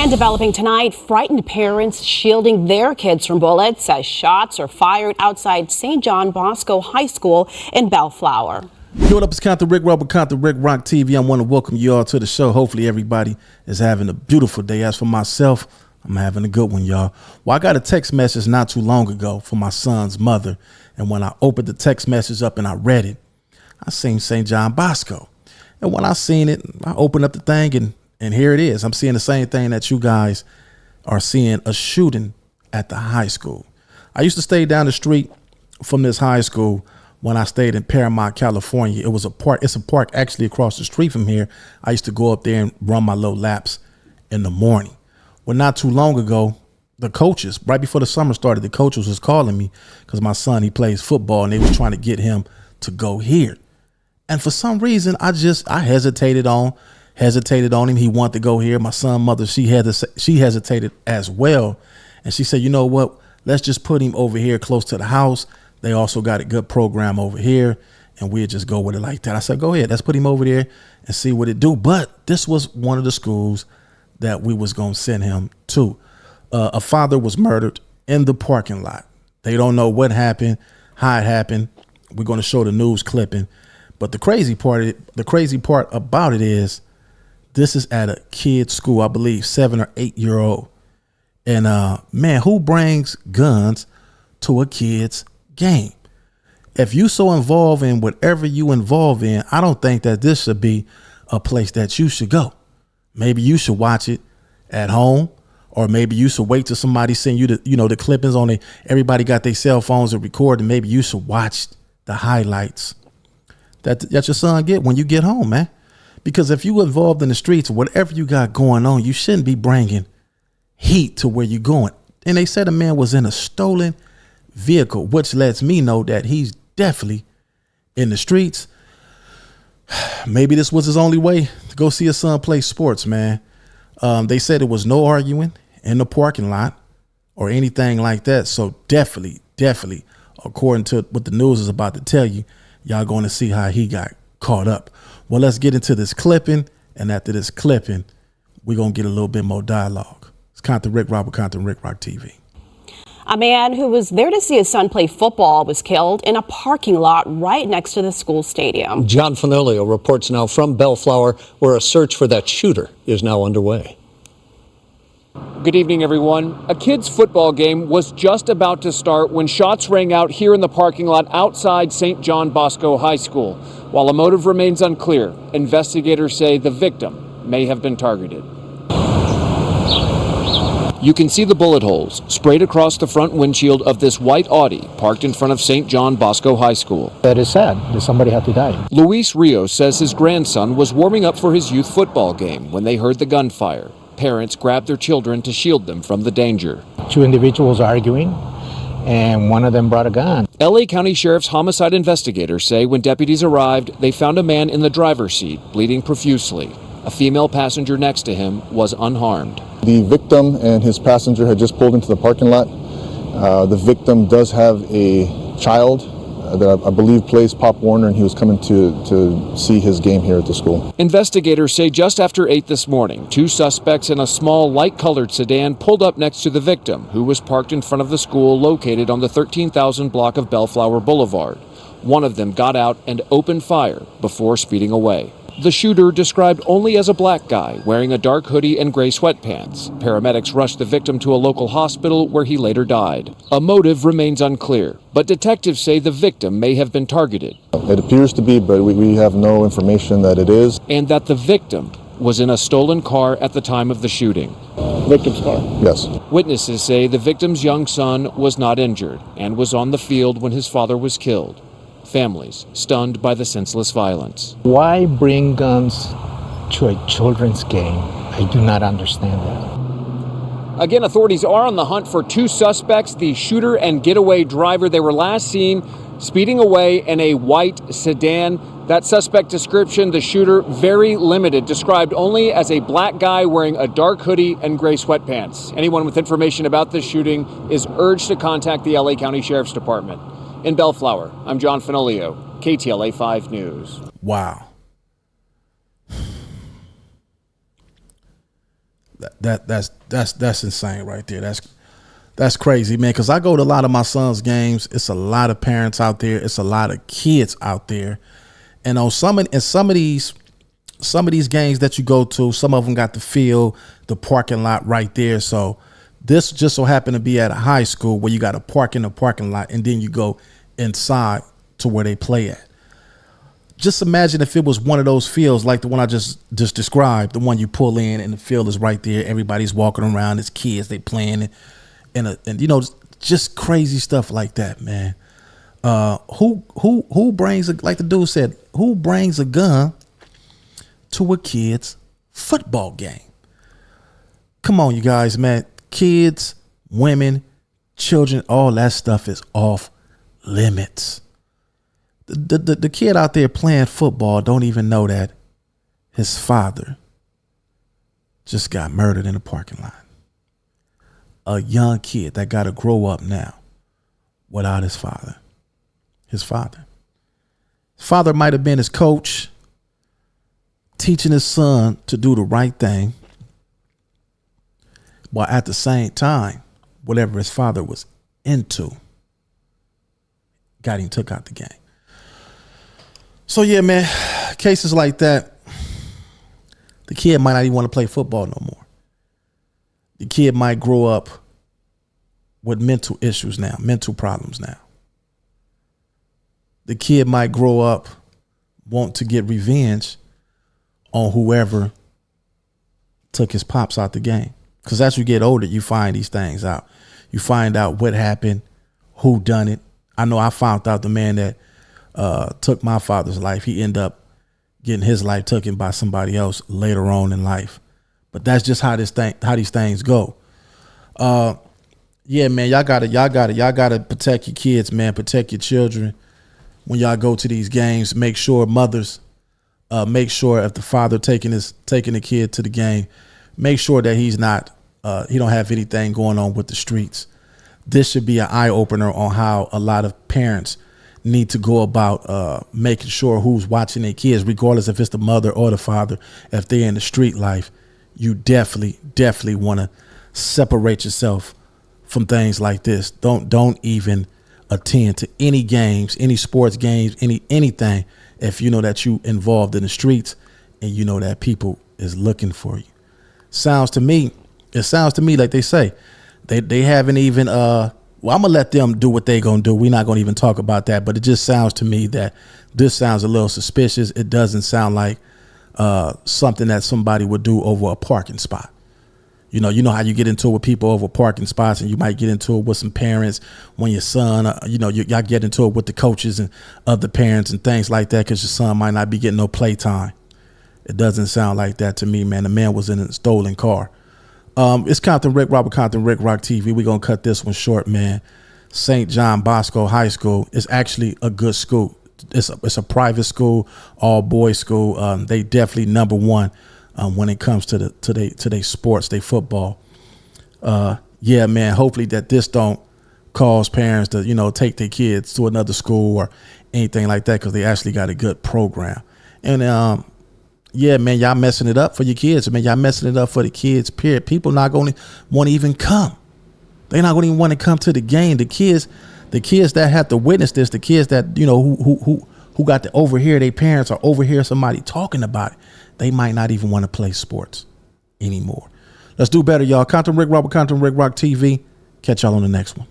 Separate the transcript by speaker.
Speaker 1: And developing tonight, frightened parents shielding their kids from bullets as shots are fired outside St. John Bosco High School in Bellflower.
Speaker 2: Yo, what up? It's Count the Rick Rock with Count the Rick Rock TV. I want to welcome you all to the show. Hopefully everybody is having a beautiful day. As for myself, I'm having a good one, y'all. Well, I got a text message not too long ago from my son's mother. And when I opened the text message up and I read it, I seen St. John Bosco. And when I seen it, I opened up the thing and here it is. I'm seeing the same thing that you guys are seeing, a shooting at the high school. I used to stay down the street from this high school when I stayed in Paramount, California. It was a park. It's a park actually across the street from here. I used to go up there and run my little laps in the morning. Well, not too long ago, the coaches, right before the summer started, the coaches was calling me because my son, he plays football, and they was trying to get him to go here. And for some reason, I hesitated on him. He wanted to go here. My son's mother, she hesitated as well. And she said, you know what? Let's just put him over here close to the house. They also got a good program over here, and we'll just go with it like that. I said, go ahead. Let's put him over there and see what it do. But this was one of the schools that we was going to send him to. A father was murdered in the parking lot. They don't know what happened, how it happened. We're going to show the news clipping. But the crazy part about it is this is at a kid's school, I believe 7 or 8 year old. And man, who brings guns to a kid's game? If you so involved in whatever you involve in, I don't think that this should be a place that you should go. Maybe you should watch it at home, or maybe you should wait till somebody send you the clippings on it. Everybody got their cell phones to record, and maybe you should watch the highlights that your son get when you get home, man. Because if you involved in the streets or whatever you got going on, you shouldn't be bringing heat to where you're going. And they said a man was in a stolen vehicle, which lets me know that he's definitely in the streets. Maybe this was his only way to go see his son play sports, man. They said there was no arguing in the parking lot or anything like that. So definitely, according to what the news is about to tell you, y'all going to see how he got caught up. Well, let's get into this clipping. And after this clipping, we're going to get a little bit more dialogue. It's Count the Rick Rock with Count the Rick Rock TV.
Speaker 1: A man who was there to see his son play football was killed in a parking lot right next to the school stadium.
Speaker 3: John Finolio reports now from Bellflower, where a search for that shooter is now underway.
Speaker 4: Good evening, everyone. A kids' football game was just about to start when shots rang out here in the parking lot outside St. John Bosco High School. While a motive remains unclear, investigators say the victim may have been targeted. You can see the bullet holes sprayed across the front windshield of this white Audi parked in front of St. John Bosco High School.
Speaker 5: That is sad that somebody had to die.
Speaker 4: Luis Rios says his grandson was warming up for his youth football game when they heard the gunfire. Parents grabbed their children to shield them from the danger.
Speaker 5: Two individuals arguing, and one of them brought a gun.
Speaker 4: LA County Sheriff's homicide investigators say when deputies arrived, they found a man in the driver's seat bleeding profusely. A female passenger next to him was unharmed.
Speaker 6: The victim and his passenger had just pulled into the parking lot. The victim does have a child that I believe plays Pop Warner, and he was coming to see his game here at the school.
Speaker 4: Investigators say just after 8 this morning, two suspects in a small light-colored sedan pulled up next to the victim, who was parked in front of the school located on the 13,000 block of Bellflower Boulevard. One of them got out and opened fire before speeding away. The shooter, described only as a black guy wearing a dark hoodie and gray sweatpants. Paramedics rushed the victim to a local hospital where he later died. A motive remains unclear, but detectives say the victim may have been targeted.
Speaker 6: It appears to be, but we have no information that it is.
Speaker 4: And that the victim was in a stolen car at the time of the shooting.
Speaker 6: Victim's car? Yes.
Speaker 4: Witnesses say the victim's young son was not injured and was on the field when his father was killed. Families stunned by the senseless violence.
Speaker 5: Why bring guns to a children's game? I do not understand that.
Speaker 4: Again, authorities are on the hunt for two suspects, the shooter and getaway driver. They were last seen speeding away in a white sedan. That suspect description, the shooter, very limited, described only as a black guy wearing a dark hoodie and gray sweatpants. Anyone with information about this shooting is urged to contact the LA County Sheriff's Department. In Bellflower, I'm John Finolio, KTLA 5 News.
Speaker 2: Wow. that's insane right there. That's crazy, man. Because I go to a lot of my son's games. It's a lot of parents out there. It's a lot of kids out there, and on some of these games that you go to, some of them got the field, the parking lot right there. So this just so happened to be at a high school where you got to park in the parking lot, and then you go inside to where they play at. Just imagine if it was one of those fields like the one I just described, the one you pull in and the field is right there. Everybody's walking around. It's kids, they playing, and you know, just crazy stuff like that, man. Who brings like the dude said, who brings a gun to a kid's football game? Come on, you guys, man. Kids, women, children, all that stuff is off limits. The kid out there playing football don't even know that his father just got murdered in the parking lot. A young kid that got to grow up now without his father. His father might have been his coach, teaching his son to do the right thing, while at the same time, whatever his father was into got him took out the game. So yeah, man, cases like that, the kid might not even want to play football no more. The kid might grow up with mental issues now, mental problems now. The kid might grow up want to get revenge on whoever took his pops out the game. Because as you get older, you find these things out. You find out what happened, who done it. I know I found out the man that took my father's life, he ended up getting his life taken by somebody else later on in life. But that's just how these things go. Yeah, man, y'all gotta protect your kids, man. Protect your children when y'all go to these games. Make sure mothers, make sure if the father taking the kid to the game, make sure that he's not, he don't have anything going on with the streets. This should be an eye opener on how a lot of parents need to go about making sure who's watching their kids, regardless if it's the mother or the father. If they're in the street life, you definitely want to separate yourself from things like this. Don't even attend to any games, any sports games, anything if you know that you involved in the streets and you know that people is looking for you. It sounds to me like they say they haven't even well, I'm gonna let them do what they gonna do. We're not gonna even talk about that, but it just sounds to me that this sounds a little suspicious. It doesn't sound like something that somebody would do over a parking spot. You know how you get into it with people over parking spots, and you might get into it with some parents when your son, y'all get into it with the coaches and other parents and things like that because your son might not be getting no play time. It doesn't sound like that to me, man. The man was in a stolen car. It's Compton Rick, Robert Compton, Rick Rock TV. We're going to cut this one short, man. St. John Bosco High School is actually a good school. It's a private school, all boys school. They definitely number one when it comes to their sports, their football. Yeah, man, hopefully that this don't cause parents to, take their kids to another school or anything like that because they actually got a good program. And yeah, man, y'all messing it up for your kids. I mean, y'all messing it up for the kids, period. People not going to want to even come. They're not going to even want to come to the game. The kids that have to witness this, the kids that, who got to overhear their parents or overhear somebody talking about it, they might not even want to play sports anymore. Let's do better, y'all. Compton Rick, Robert Compton, Rick Rock TV. Catch y'all on the next one.